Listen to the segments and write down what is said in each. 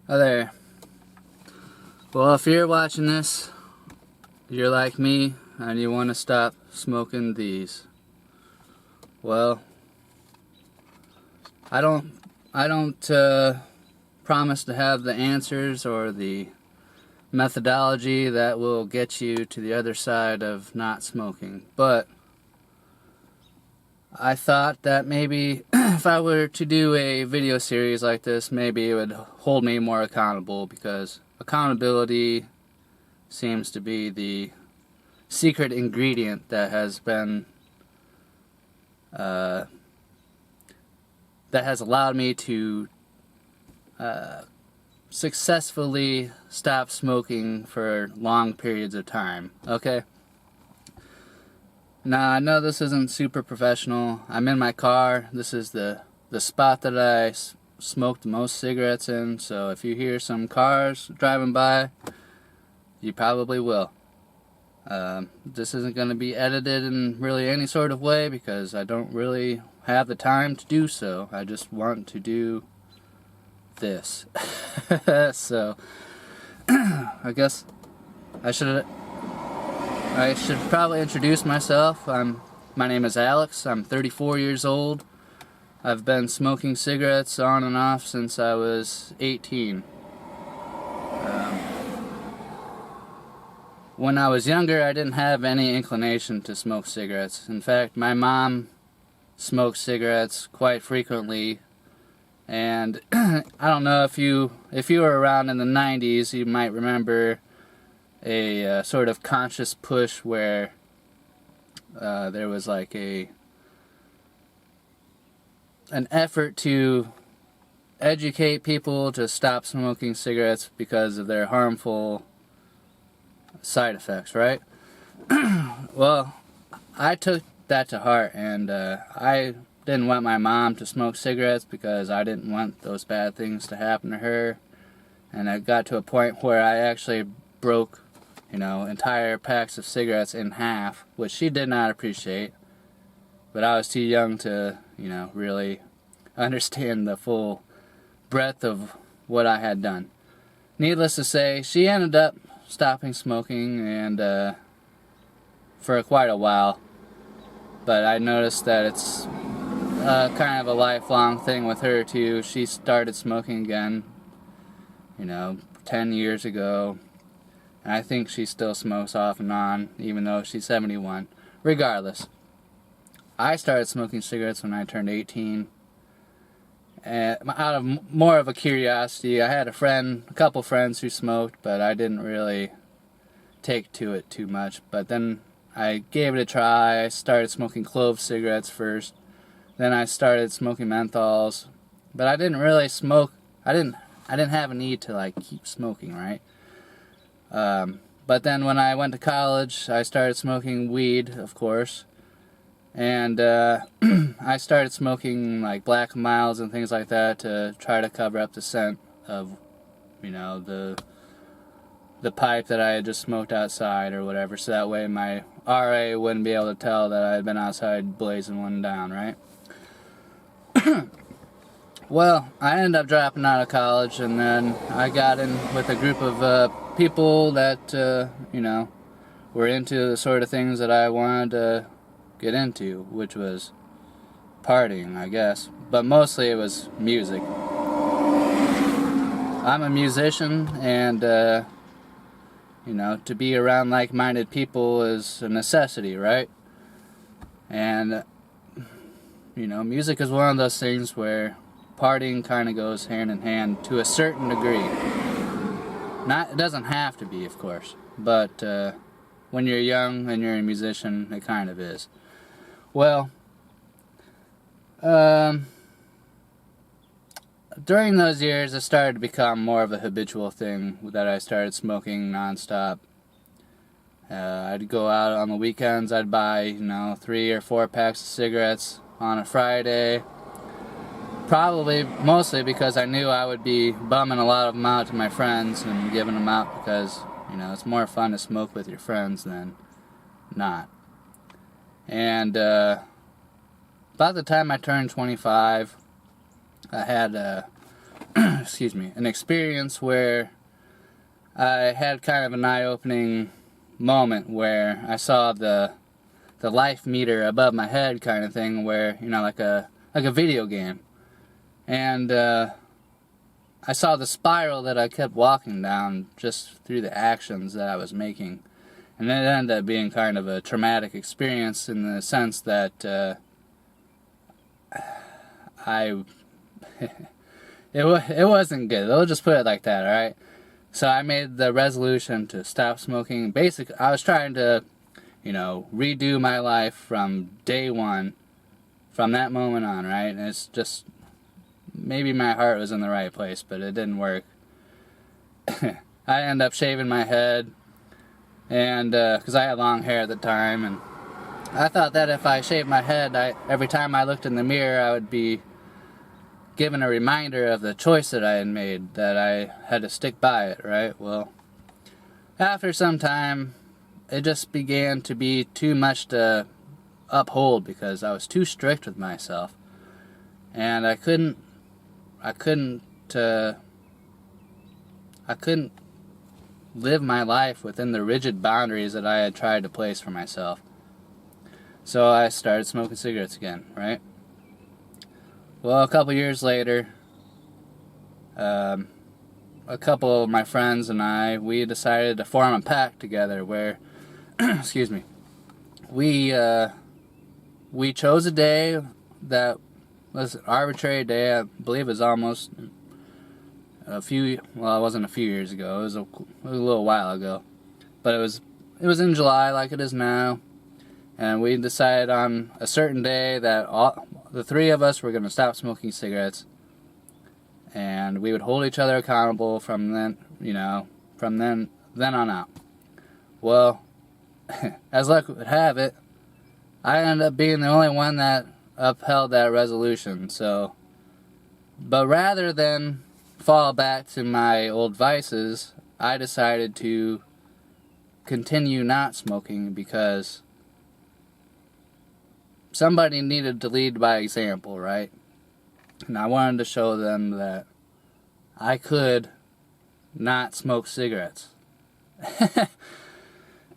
Hi there. Well, if you're watching this, you're like me and you want to stop smoking these. Well, I don't promise to have the answers or the methodology that will get you to the other side of not smoking, but I thought that maybe if I were to do a video series like this, maybe it would hold me more accountable, because accountability seems to be the secret ingredient that has been that has allowed me to successfully stop smoking for long periods of time. Okay? Now, I know this isn't super professional. I'm in my car. This is the spot that I smoked the most cigarettes in, so if you hear some cars driving by, you probably will. This isn't going to be edited in really any sort of way, because I don't really have the time to do so. I just want to do this. So, I guess I should probably introduce myself. My name is Alex. I'm 34 years old. I've been smoking cigarettes on and off since I was 18. When I was younger, I didn't have any inclination to smoke cigarettes. In fact, my mom smoked cigarettes quite frequently, and I don't know if you were around in the 90s, you might remember a sort of conscious push where there was like an effort to educate people to stop smoking cigarettes because of their harmful side effects, right? Well, I took that to heart, and I didn't want my mom to smoke cigarettes because I didn't want those bad things to happen to her. And I got to a point where I actually broke, entire packs of cigarettes in half, which she did not appreciate. But I was too young to, really understand the full breadth of what I had done. Needless to say, she ended up stopping smoking, and for quite a while. But I noticed that it's kind of a lifelong thing with her too. She started smoking again, 10 years ago. And I think she still smokes off and on, even though she's 71. Regardless, I started smoking cigarettes when I turned 18. And out of more of a curiosity. I had a couple friends who smoked, but I didn't really take to it too much. But then I gave it a try. I started smoking clove cigarettes first. Then I started smoking menthols. But I didn't really smoke. I didn't have a need to keep smoking, right? But then when I went to college, I started smoking weed, of course. And I started smoking Black Miles and things like that to try to cover up the scent of, the pipe that I had just smoked outside or whatever, so that way my RA wouldn't be able to tell that I had been outside blazing one down, right? Well, I ended up dropping out of college, and then I got in with a group of people that, were into the sort of things that I wanted to get into, which was partying, I guess. But mostly it was music. I'm a musician, and, to be around like-minded people is a necessity, right? And, music is one of those things where partying kind of goes hand in hand to a certain degree. It doesn't have to be, of course, but when you're young and you're a musician, it kind of is. Well, during those years, it started to become more of a habitual thing that I started smoking nonstop. I'd go out on the weekends, I'd buy, 3 or 4 packs of cigarettes on a Friday. Probably mostly because I knew I would be bumming a lot of them out to my friends and giving them out because, it's more fun to smoke with your friends than not. And about the time I turned 25, I had excuse me, an experience where I had kind of an eye-opening moment where I saw the life meter above my head kind of thing, where, you know, like a video game. And I saw the spiral that I kept walking down just through the actions that I was making. And it ended up being kind of a traumatic experience in the sense that it wasn't good. I'll just put it like that, alright? So I made the resolution to stop smoking. Basically, I was trying to, you know, redo my life from day one, from that moment on, right? And it's just, maybe my heart was in the right place, but it didn't work. I ended up shaving my head, and because I had long hair at the time, and I thought that if I shaved my head, every time I looked in the mirror, I would be given a reminder of the choice that I had made, that I had to stick by it, right? Well, after some time, it just began to be too much to uphold because I was too strict with myself, and I couldn't live my life within the rigid boundaries that I had tried to place for myself. So I started smoking cigarettes again, right? Well, a couple years later, a couple of my friends and we decided to form a pact together where, excuse me, we chose a day that was an arbitrary day. I believe it was almost it wasn't a few years ago. It was a little while ago, but it was in July, like it is now. And we decided on a certain day that the three of us were going to stop smoking cigarettes, and we would hold each other accountable from then, you know, from then on out. Well, as luck would have it, I ended up being the only one that upheld that resolution. So, but rather than fall back to my old vices, I decided to continue not smoking because somebody needed to lead by example, right? And I wanted to show them that I could not smoke cigarettes.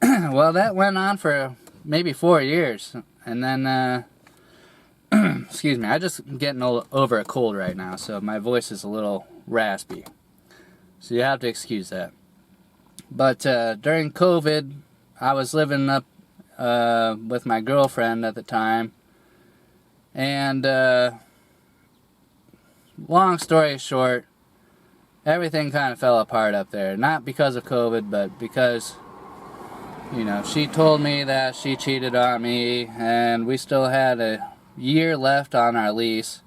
Well, that went on for maybe 4 years. And then, excuse me, I just getting over a cold right now, so my voice is a little raspy. So you have to excuse that. But during COVID, I was living up with my girlfriend at the time, and long story short, everything kind of fell apart up there. Not because of COVID, but because, you know, she told me that she cheated on me, and we still had a year left on our lease,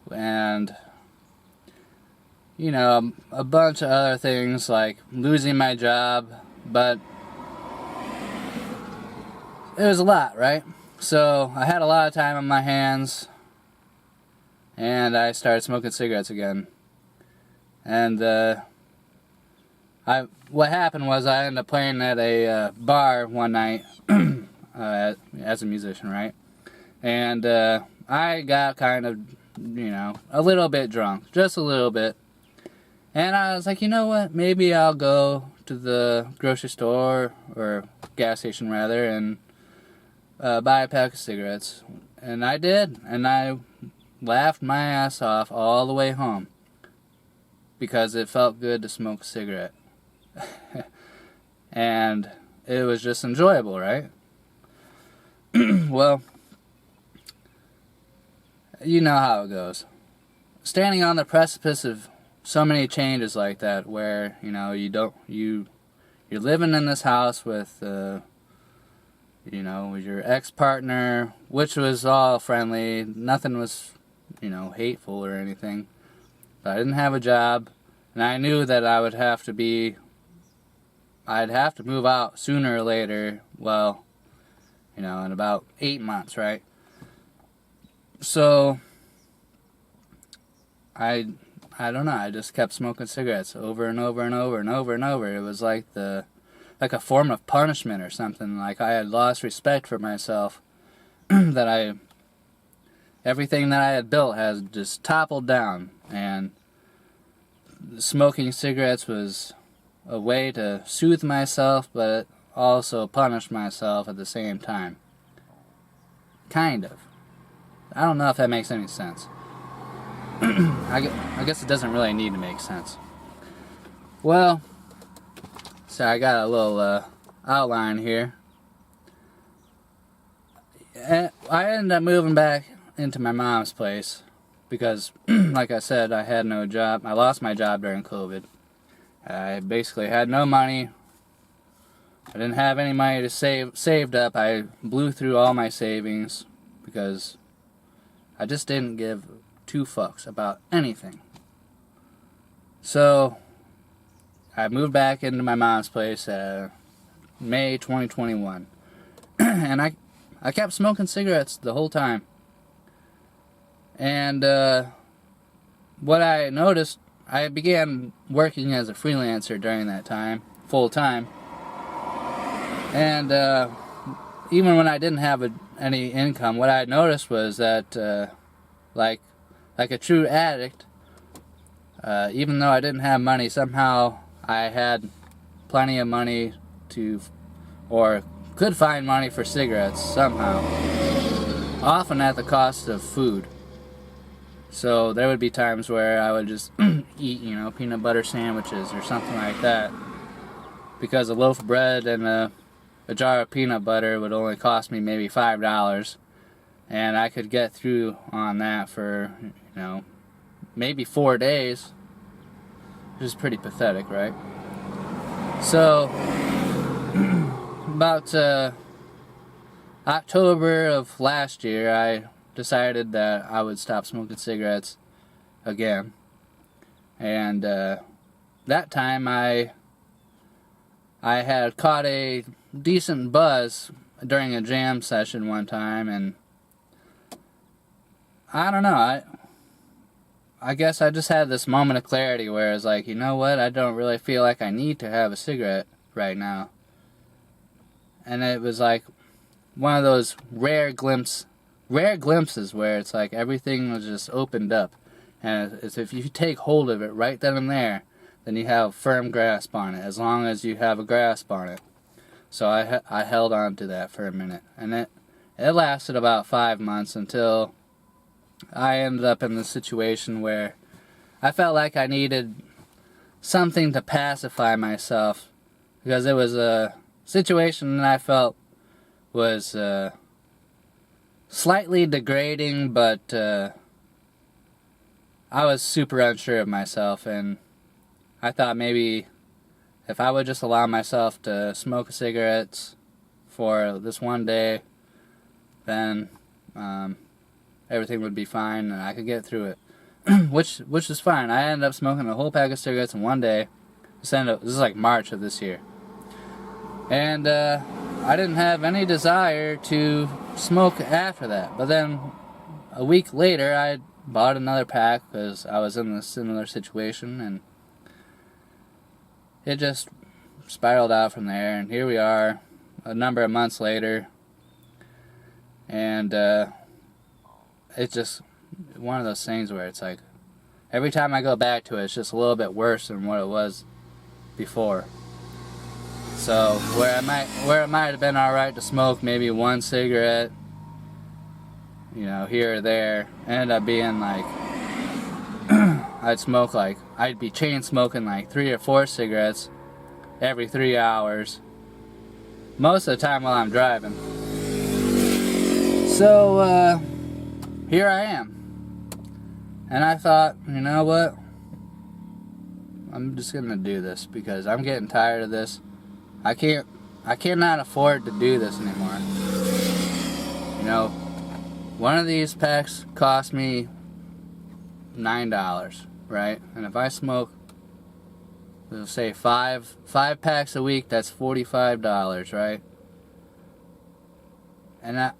and, you know, a bunch of other things like losing my job, but it was a lot, right? So I had a lot of time on my hands, and I started smoking cigarettes again. And what happened was I ended up playing at a bar one night as a musician, right? And I got kind of, you know, a little bit drunk, just a little bit. And I was like, you know what? Maybe I'll go to the grocery store, or gas station rather, and buy a pack of cigarettes. And I did, and I laughed my ass off all the way home because it felt good to smoke a cigarette. And it was just enjoyable, right? Well, you know how it goes. Standing on the precipice of so many changes like that, where, you know, you're living in this house with you know, your ex-partner, which was all friendly, nothing was, you know, hateful or anything, but I didn't have a job, and I knew that I'd have to move out sooner or later, well, you know, in about 8 months, right? So I don't know, I just kept smoking cigarettes over and over and over and over and over. It was like a form of punishment or something. Like I had lost respect for myself. Everything that I had built has just toppled down. And smoking cigarettes was a way to soothe myself, but also punish myself at the same time. Kind of. I don't know if that makes any sense. I guess it doesn't really need to make sense. Well, so I got a little outline here. And I ended up moving back into my mom's place because, like I said, I had no job. I lost my job during COVID. I basically had no money. I didn't have any money to saved up. I blew through all my savings because I just didn't give two fucks about anything. So I moved back into my mom's place May 2021. And I kept smoking cigarettes the whole time. And what I noticed, I began working as a freelancer during that time, full time. And even when I didn't have any income, what I noticed was that, like a true addict, even though I didn't have money, somehow I had plenty of money or could find money for cigarettes somehow, often at the cost of food. So there would be times where I would just eat, peanut butter sandwiches or something like that, because a loaf of bread and a jar of peanut butter would only cost me maybe $5, and I could get through on that for, maybe 4 days, which is pretty pathetic, right? So about October of last year, I decided that I would stop smoking cigarettes again. And that time I had caught a decent buzz during a jam session one time, and I don't know, I guess I just had this moment of clarity where it's like, you know what, I don't really feel like I need to have a cigarette right now. And it was like one of those rare glimpses where it's like everything was just opened up, and it's if you take hold of it right then and there, then you have a firm grasp on it, as long as you have a grasp on it. So I held on to that for a minute, and it lasted about 5 months until I ended up in the situation where I felt like I needed something to pacify myself, because it was a situation that I felt was slightly degrading, but I was super unsure of myself, and I thought maybe if I would just allow myself to smoke cigarettes for this one day, then everything would be fine and I could get through it. which is fine. I ended up smoking a whole pack of cigarettes in one day. This is like March of this year. And I didn't have any desire to smoke after that. But then a week later I bought another pack because I was in a similar situation, and it just spiraled out from there, and here we are a number of months later, and it's just one of those things where it's like every time I go back to it, it's just a little bit worse than what it was before. So where it might have been alright to smoke maybe one cigarette, here or there, ended up being like I'd be chain smoking like 3 or 4 cigarettes every 3 hours, most of the time while I'm driving. So here I am, and I thought, you know what, I'm just gonna do this because I'm getting tired of this. I cannot afford to do this anymore. One of these packs cost me $9, right? And if I smoke, let's say five packs a week, that's $45, right? And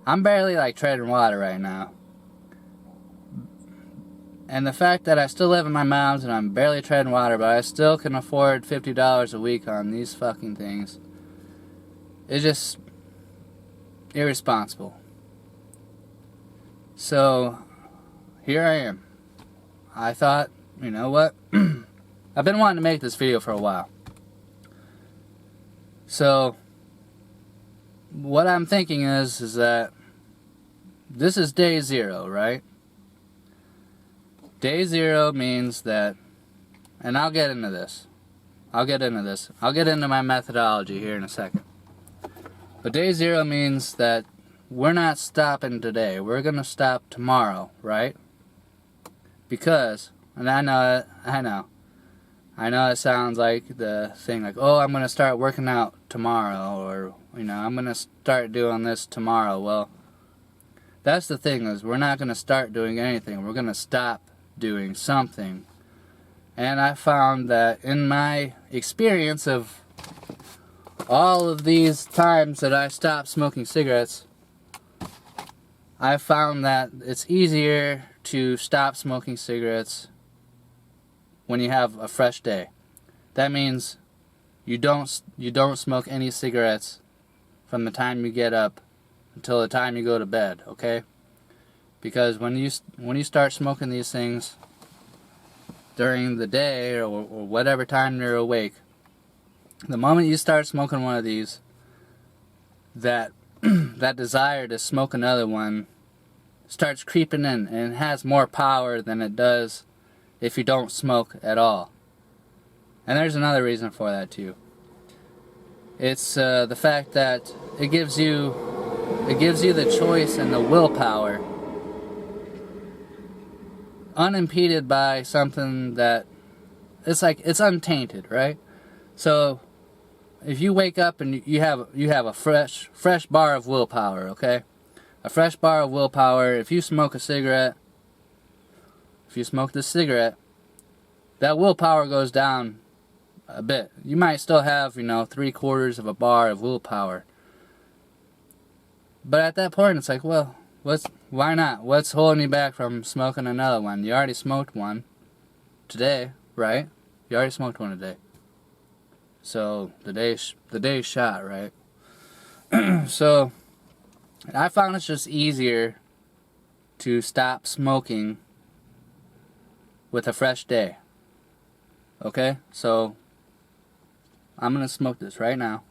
I'm barely like treading water right now. And the fact that I still live in my mom's and I'm barely treading water, but I still can afford $50 a week on these fucking things, is just irresponsible. So here I am. I thought, you know what? I've been wanting to make this video for a while. So, what I'm thinking is that this is day 0, right? Day 0 means that, and I'll get into this. I'll get into my methodology here in a second. But day 0 means that we're not stopping today. We're going to stop tomorrow, right? Because, and I know it sounds like the thing like, oh, I'm going to start working out tomorrow, or, you know, I'm going to start doing this tomorrow. Well, that's the thing, is we're not going to start doing anything. We're going to stop doing something. And I found that in my experience of all of these times that I stopped smoking cigarettes, I found that it's easier to stop smoking cigarettes when you have a fresh day. That means you don't smoke any cigarettes from the time you get up until the time you go to bed, okay? Because when you start smoking these things during the day or whatever time you're awake, the moment you start smoking one of these, that that desire to smoke another one starts creeping in, and it has more power than it does if you don't smoke at all. And there's another reason for that too. It's the fact that it gives you the choice and the willpower, unimpeded by something that it's untainted, right? So if you wake up and you have a fresh bar of willpower, okay? A fresh bar of willpower. If you smoke a cigarette, that willpower goes down a bit. You might still have, 3/4 of a bar of willpower. But at that point, it's like, well, why not? What's holding you back from smoking another one? You already smoked one today, right? You already smoked one today. So the day's shot, right? So I found it's just easier to stop smoking with a fresh day. Okay? So I'm gonna smoke this right now.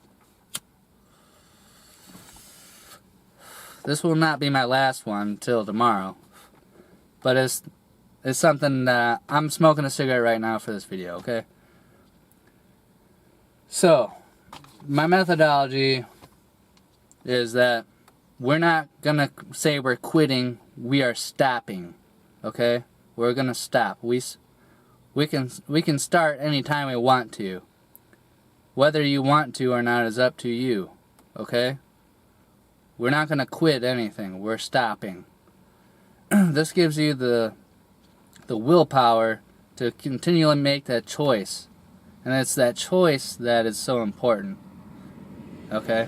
This will not be my last one till tomorrow. But it's something that I'm smoking a cigarette right now for this video, okay? So, my methodology is that we're not gonna say we're quitting, we are stopping, okay? We're gonna stop. We can start anytime we want to. Whether you want to or not is up to you, okay? We're not gonna quit anything, we're stopping. This gives you the willpower to continually make that choice. And it's that choice that is so important. Okay?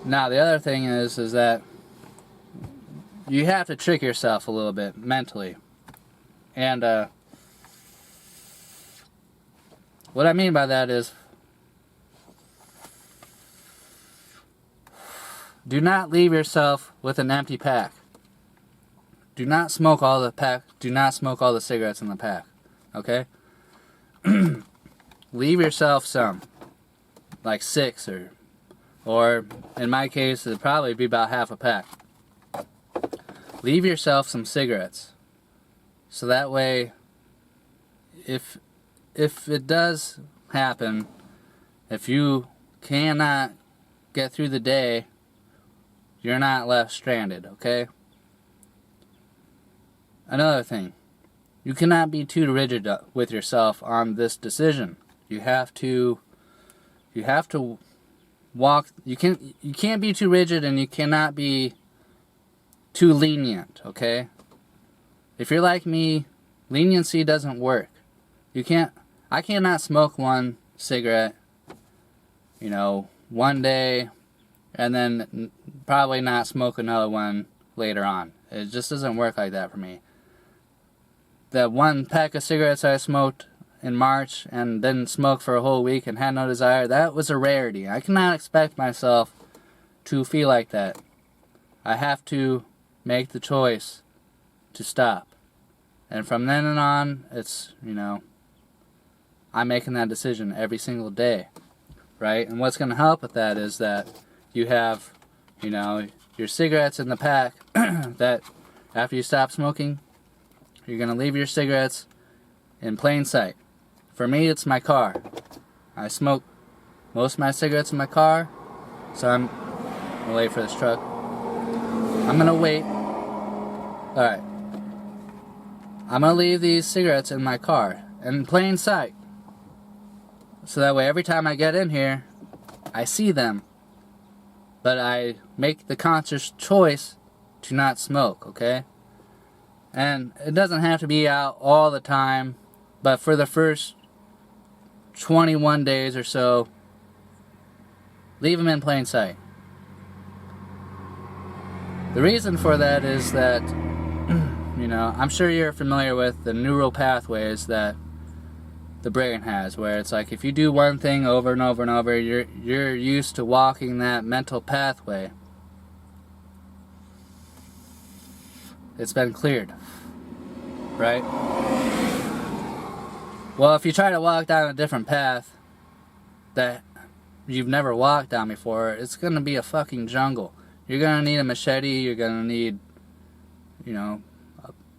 Now the other thing is that you have to trick yourself a little bit mentally. And what I mean by that is, do not leave yourself with an empty pack. Do not smoke all the pack. Do not smoke all the cigarettes in the pack. Okay? Leave yourself some. Like 6 or in my case, it'd probably be about half a pack. Leave yourself some cigarettes. So that way, if it does happen, if you cannot get through the day, you're not left stranded, okay? Another thing, you cannot be too rigid with yourself on this decision. You have to walk. You can't be too rigid, and you cannot be too lenient, okay? If you're like me, leniency doesn't work. I cannot smoke one cigarette, one day, and then probably not smoke another one later on. It just doesn't work like that for me. That one pack of cigarettes I smoked in March and didn't smoke for a whole week and had no desire, that was a rarity. I cannot expect myself to feel like that. I have to make the choice to stop. And from then on, it's, I'm making that decision every single day, right? And what's going to help with that is that you have, your cigarettes in the pack that after you stop smoking, you're going to leave your cigarettes in plain sight. For me, it's my car. I smoke most of my cigarettes in my car, so I'm going to wait for this truck. I'm going to wait. Alright. I'm going to leave these cigarettes in my car, in plain sight. So that way every time I get in here, I see them. But I make the conscious choice to not smoke, okay? And it doesn't have to be out all the time, but for the first 21 days or so, leave them in plain sight. The reason for that is that, I'm sure you're familiar with the neural pathways that the brain has, where it's like if you do one thing over and over and over, you're used to walking that mental pathway. It's been cleared, right? Well, if you try to walk down a different path that you've never walked down before, it's gonna be a fucking jungle. You're gonna need a machete, you're gonna need, a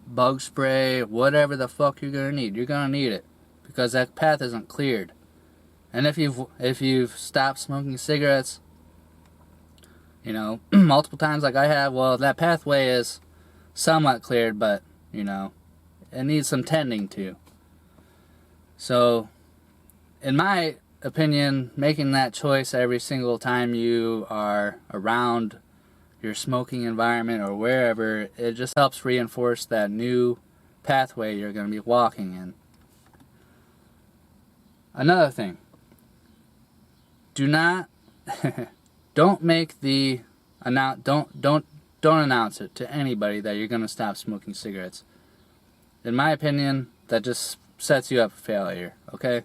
bug spray, whatever the fuck you're gonna need. You're gonna need it. Because that path isn't cleared. And if you've stopped smoking cigarettes, multiple times like I have, well, that pathway is somewhat cleared, but, it needs some tending to. So, in my opinion, making that choice every single time you are around your smoking environment or wherever, it just helps reinforce that new pathway you're going to be walking in. Another thing, don't announce it to anybody that you're going to stop smoking cigarettes. In my opinion, that just sets you up for failure, okay?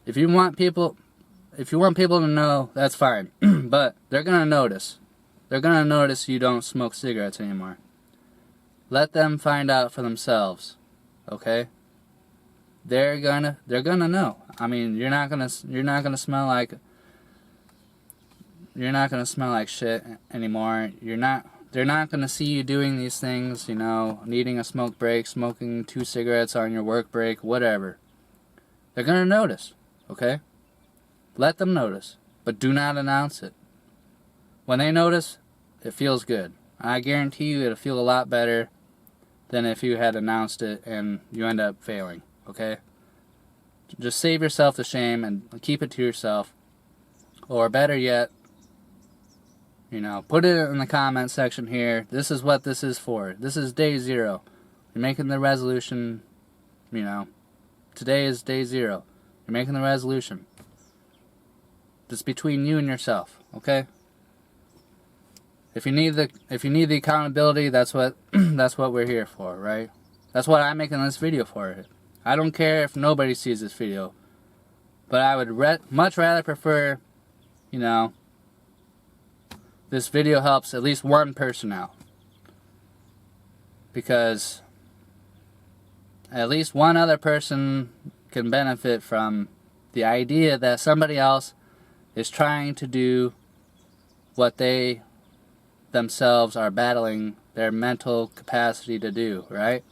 If you want people to know, that's fine, but they're going to notice. They're going to notice you don't smoke cigarettes anymore. Let them find out for themselves, okay? They're gonna know. I mean, you're not gonna smell like shit anymore. They're not gonna see you doing these things, needing a smoke break, smoking 2 cigarettes on your work break, whatever. They're gonna notice, okay? Let them notice, but do not announce it. When they notice, it feels good. I guarantee you it'll feel a lot better than if you had announced it and you end up failing. Okay? Just save yourself the shame and keep it to yourself. Or better yet, put it in the comment section here. This is what this is for. This is day 0. You're making the resolution, today is day 0. You're making the resolution. It's between you and yourself, okay? If you need the accountability, that's what we're here for, right? That's what I'm making this video for. I don't care if nobody sees this video, but I would much rather prefer, this video helps at least one person out, because at least one other person can benefit from the idea that somebody else is trying to do what they themselves are battling their mental capacity to do, right?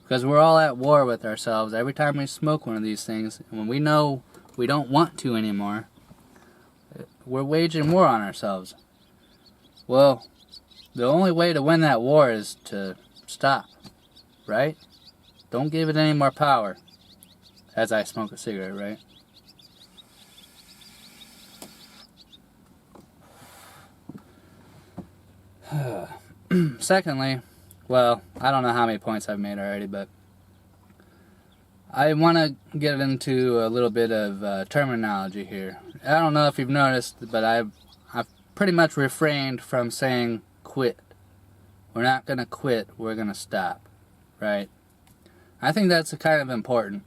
Because we're all at war with ourselves every time we smoke one of these things. And when we know we don't want to anymore, we're waging war on ourselves. Well, the only way to win that war is to stop, right? Don't give it any more power. As I smoke a cigarette, right? Secondly, well, I don't know how many points I've made already, but I want to get into a little bit of terminology here. I don't know if you've noticed, but I've pretty much refrained from saying quit. We're not going to quit, we're going to stop, right? I think that's kind of important.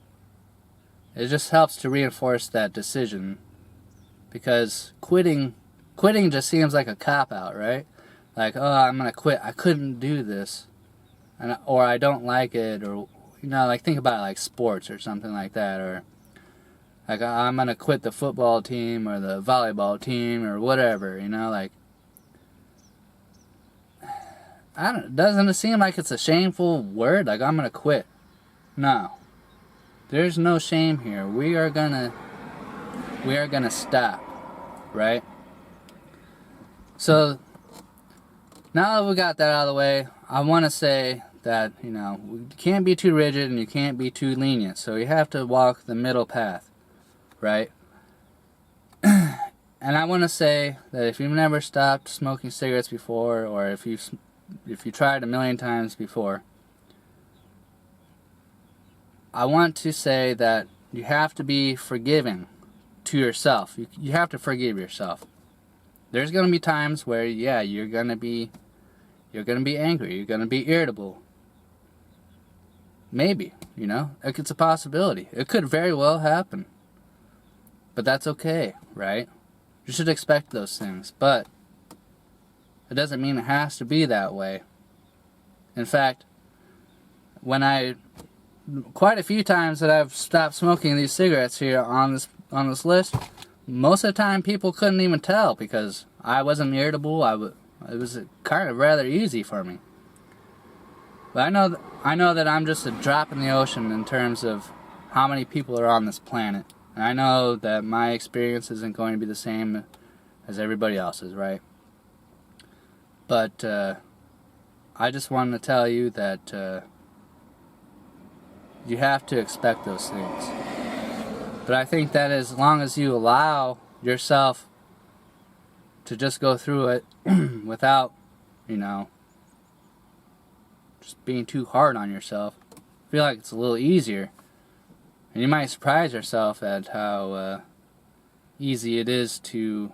It just helps to reinforce that decision, because quitting just seems like a cop-out, right? like, oh, I'm gonna quit, I couldn't do this, or I don't like it, or, like think about it like sports or something like that, or like I'm gonna quit the football team or the volleyball team or whatever, like, doesn't it seem like it's a shameful word? Like, I'm gonna quit. No. There's no shame here. We are gonna stop, right? So, now that we got that out of the way, I want to say that, you can't be too rigid and you can't be too lenient. So you have to walk the middle path, right? And I want to say that if you've never stopped smoking cigarettes before, or if you tried a million times before, I want to say that you have to be forgiving to yourself. You have to forgive yourself. There's going to be times where, yeah, you're going to be angry, you're going to be irritable. Maybe, it's a possibility. It could very well happen. But that's okay, right? You should expect those things, but it doesn't mean it has to be that way. In fact, quite a few times that I've stopped smoking these cigarettes here on this list, most of the time people couldn't even tell because I wasn't irritable. It was kind of rather easy for me. But I know that I'm just a drop in the ocean in terms of how many people are on this planet. And I know that my experience isn't going to be the same as everybody else's, right? But I just wanted to tell you that you have to expect those things. But I think that as long as you allow yourself to just go through it without, just being too hard on yourself, I feel like it's a little easier. And you might surprise yourself at how easy it is to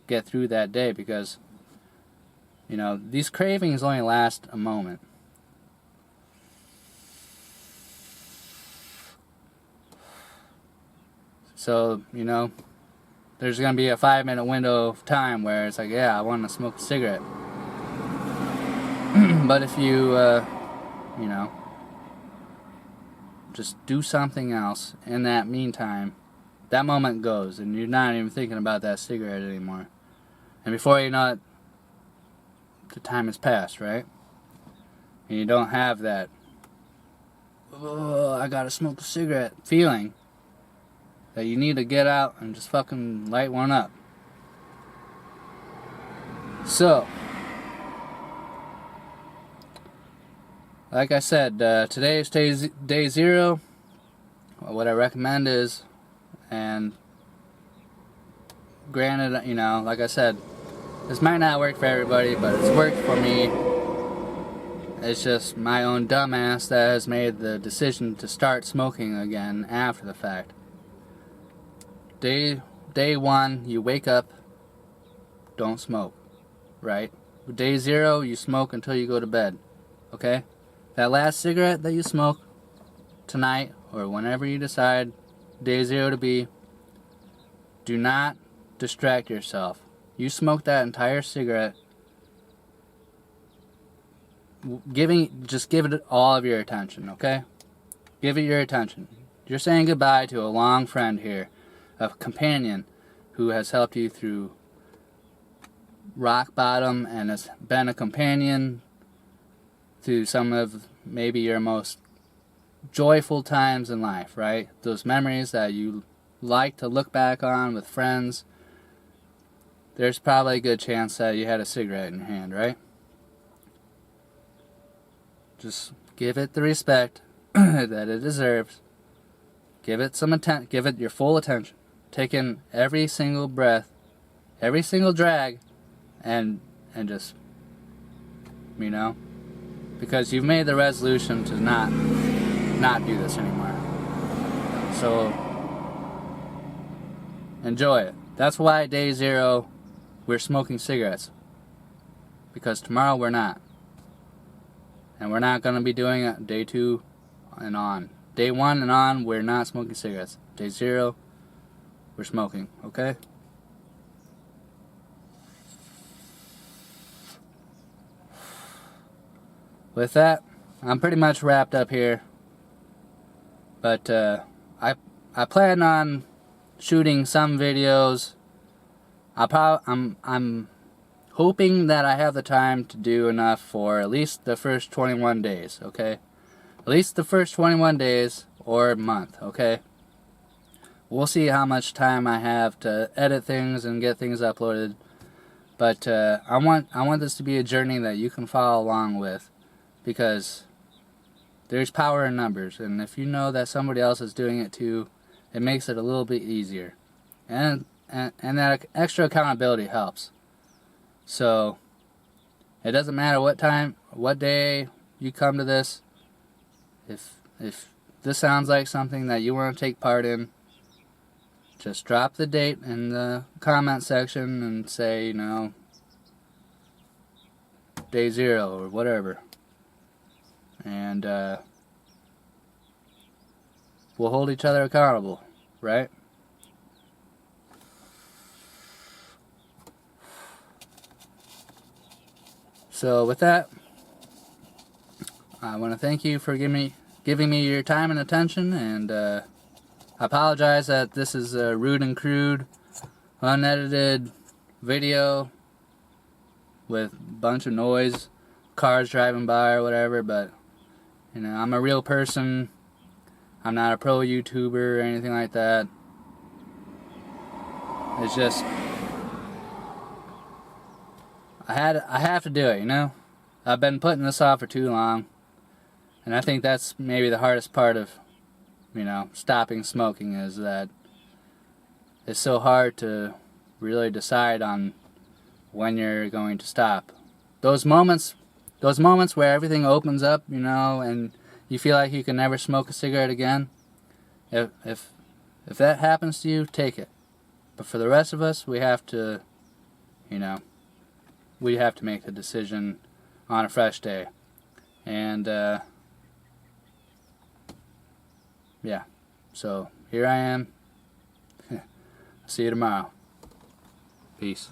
get through that day because, these cravings only last a moment. So, there's going to be a 5-minute window of time where it's like, yeah, I want to smoke a cigarette. But if you, just do something else in that meantime, that moment goes and you're not even thinking about that cigarette anymore. And before you know it, the time has passed, right? And you don't have that, oh, I gotta smoke a cigarette feeling that you need to get out and just fucking light one up. So, like I said, today is day 0. What I recommend is, and granted, like I said, this might not work for everybody, but it's worked for me. It's just my own dumbass that has made the decision to start smoking again after the fact. Day 1, you wake up, don't smoke, right? Day 0, you smoke until you go to bed, okay? That last cigarette that you smoke tonight, or whenever you decide day 0 to be, do not distract yourself. You smoke that entire cigarette, just give it all of your attention, okay? Give it your attention. You're saying goodbye to a long friend here, a companion who has helped you through rock bottom and has been a companion through some of maybe your most joyful times in life, right? Those memories that you like to look back on with friends. There's probably a good chance that you had a cigarette in your hand, right? Just give it the respect that it deserves. Give it some attention. Give it your full attention. Take in every single breath, every single drag, and just, because you've made the resolution to not do this anymore. So enjoy it. That's why day 0 we're smoking cigarettes, because tomorrow we're not, and we're not going to be doing it day 2 and on. Day 1 and on, we're not smoking cigarettes. Day 0, we're smoking, okay? with that, I'm pretty much wrapped up here. But I plan on shooting some videos. I'm hoping that I have the time to do enough for at least the first 21 days, okay? At least the first 21 days or a month, okay? We'll see how much time I have to edit things and get things uploaded. But I want this to be a journey that you can follow along with, because there's power in numbers, and if you know that somebody else is doing it too, it makes it a little bit easier, and that extra accountability helps. So it doesn't matter what time, what day you come to this. If this sounds like something that you want to take part in, just drop the date in the comment section and say, you know, day 0 or whatever. And we'll hold each other accountable, right? So with that, I want to thank you for giving me your time and attention, and I apologize that this is a rude and crude, unedited video with a bunch of noise, cars driving by or whatever, but you know, I'm a real person. I'm not a pro YouTuber or anything like that. It's just I have to do it, you know? I've been putting this off for too long. And I think that's maybe the hardest part of, you know, stopping smoking, is that it's so hard to really decide on when you're going to stop. Those moments where everything opens up, you know, and you feel like you can never smoke a cigarette again, if that happens to you, take it. But for the rest of us, we have to, you know, we have to make the decision on a fresh day. And yeah, so here I am. See you tomorrow. Peace.